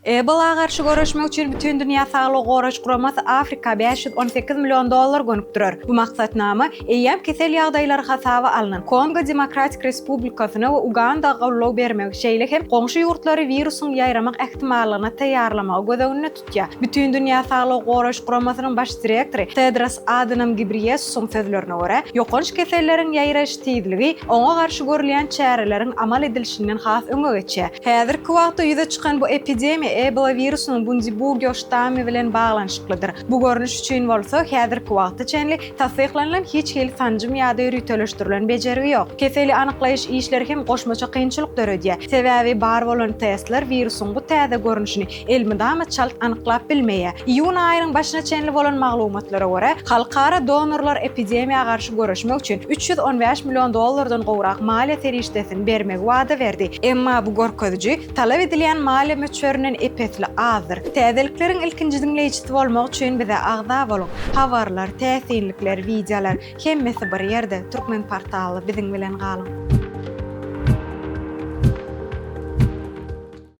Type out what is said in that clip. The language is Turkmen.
Ebola garşy göreşmek üçin bütün dünya Sağlyk Goraş Guramasy Afrika $518 milyon gönükdirer. Bu maksatnama Ykjam kesel ýagdaýlary hasaby alynan Kongo Demokratik Respublikasyna we Uganda gawlaw bermek şeýle hem goňşy ýurtlary virusyň ýaýramak ähtimallygyna taýýarlamak gözeginde tutýar. Bütün dünya Sağlyk Goraş Guramasynyň baş direktory Tedros Adhanom Ghebreyesus'yň sözlerine görä, ýokanç keselleriň ýaýraş tizligi oňa garşy görülen çäreleriň amal edilişinden has öňe geçýär. Häzirki wagtda ýüze çykan bu epidemiýa Ebola virusynyň bu göştamy bilen baglanşyklydyr. Bu görnüş üçin bolsa häzirki wagtda çenli tasdiqlanan hiç hil sanjym ýa-da ýürütülüşdirilen bejerigi ýok. Keseli anyklaýyş işleri hem goşmaça kynçylyk döredýär. Sebäbi bar bolan testler virusyň bu täze görnüşini elmidama çalt anyklap bilmeýär. Iýun aýynyň başyna çenli bolan maglumatlara görä, halkara donorlar epidemiýa garşy göreşmek üçin $315 milyon gowrak maliýe terişdesini bermek wada berdi. Emma bu gorkodyjy talap edilen maliýe möçberinden epetli azdyr. Täzeliklerin ilkinji dinleýijisi bolmak üçin bize agda bolun. Habarlar, täsinlikler, videolar hemmesi bir ýerde Turkmenportaly biziň bilen galyň.